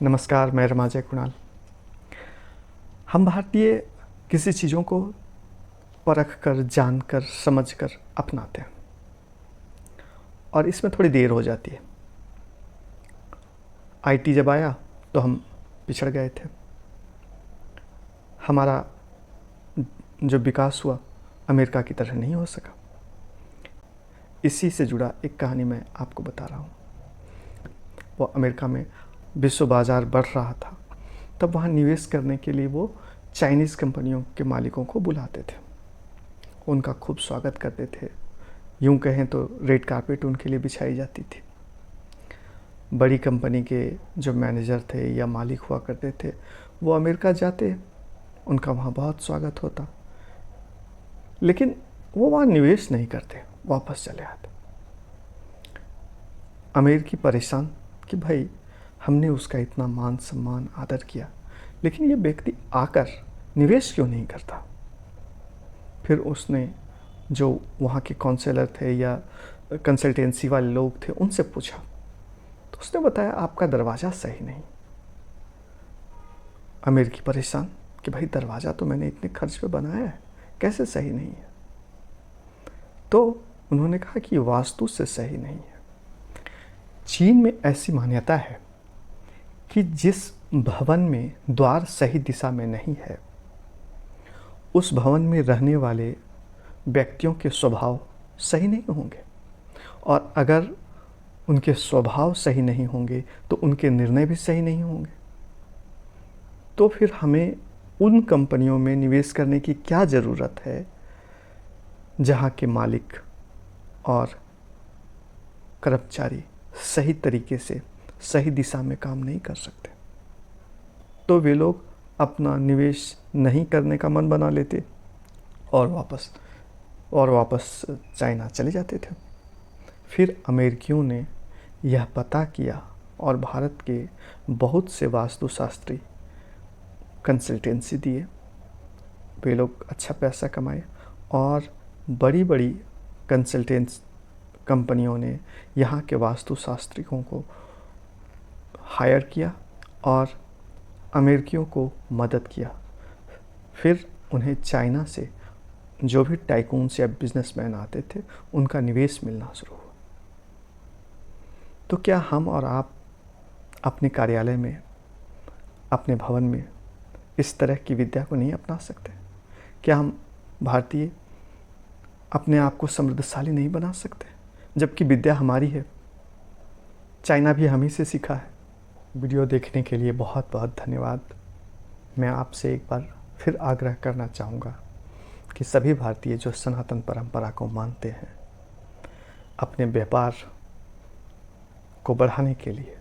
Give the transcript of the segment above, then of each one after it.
नमस्कार, मैं रमाजय कुणाल। हम भारतीय किसी चीज़ों को परख कर, जान कर, समझ कर अपनाते हैं और इसमें थोड़ी देर हो जाती है। आईटी जब आया तो हम पिछड़ गए थे। हमारा जो विकास हुआ अमेरिका की तरह नहीं हो सका। इसी से जुड़ा एक कहानी मैं आपको बता रहा हूँ। वो अमेरिका में विश्व बाज़ार बढ़ रहा था, तब वहाँ निवेश करने के लिए वो चाइनीज़ कंपनियों के मालिकों को बुलाते थे, उनका खूब स्वागत करते थे। यूँ कहें तो रेड कार्पेट उनके लिए बिछाई जाती थी। बड़ी कंपनी के जो मैनेजर थे या मालिक हुआ करते थे, वो अमेरिका जाते, उनका वहाँ बहुत स्वागत होता, लेकिन वो वहाँ निवेश नहीं करते, वापस चले आते। अमेरिकी परेशान कि भाई हमने उसका इतना मान सम्मान आदर किया, लेकिन ये व्यक्ति आकर निवेश क्यों नहीं करता। फिर उसने जो वहाँ के काउंसलर थे या कंसल्टेंसी वाले लोग थे उनसे पूछा, तो उसने बताया आपका दरवाज़ा सही नहीं। अमेरिकी परेशान कि भाई दरवाज़ा तो मैंने इतने खर्च पे बनाया है, कैसे सही नहीं है। तो उन्होंने कहा कि वास्तु से सही नहीं है। चीन में ऐसी मान्यता है कि जिस भवन में द्वार सही दिशा में नहीं है, उस भवन में रहने वाले व्यक्तियों के स्वभाव सही नहीं होंगे, और अगर उनके स्वभाव सही नहीं होंगे तो उनके निर्णय भी सही नहीं होंगे। तो फिर हमें उन कंपनियों में निवेश करने की क्या ज़रूरत है जहाँ के मालिक और कर्मचारी सही तरीके से सही दिशा में काम नहीं कर सकते। तो वे लोग अपना निवेश नहीं करने का मन बना लेते और वापस चाइना चले जाते थे। फिर अमेरिकियों ने यह पता किया और भारत के बहुत से वास्तुशास्त्री कंसल्टेंसी दिए। वे लोग अच्छा पैसा कमाए और बड़ी बड़ी कंसल्टेंस कंपनियों ने यहाँ के वास्तुशास्त्रियों को हायर किया और अमेरिकियों को मदद किया। फिर उन्हें चाइना से जो भी टाइकून्स या बिजनेसमैन आते थे उनका निवेश मिलना शुरू हुआ। तो क्या हम और आप अपने कार्यालय में, अपने भवन में इस तरह की विद्या को नहीं अपना सकते? क्या हम भारतीय अपने आप को समृद्धशाली नहीं बना सकते, जबकि विद्या हमारी है? चाइना भी हम ही से सीखा है। वीडियो देखने के लिए बहुत बहुत धन्यवाद। मैं आपसे एक बार फिर आग्रह करना चाहूँगा कि सभी भारतीय जो सनातन परंपरा को मानते हैं, अपने व्यापार को बढ़ाने के लिए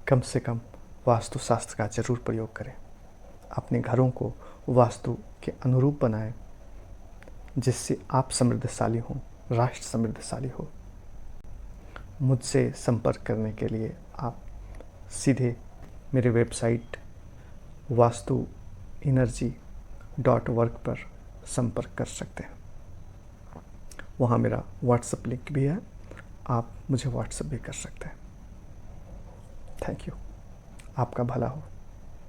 कम से कम वास्तुशास्त्र का ज़रूर प्रयोग करें। अपने घरों को वास्तु के अनुरूप बनाएं, जिससे आप समृद्धशाली हों, राष्ट्र समृद्धशाली हो। मुझसे संपर्क करने के लिए आप सीधे मेरे वेबसाइट vastuenergy.org पर संपर्क कर सकते हैं। वहाँ मेरा व्हाट्सएप लिंक भी है, आप मुझे व्हाट्सएप भी कर सकते हैं। Thank you. आपका भला हो।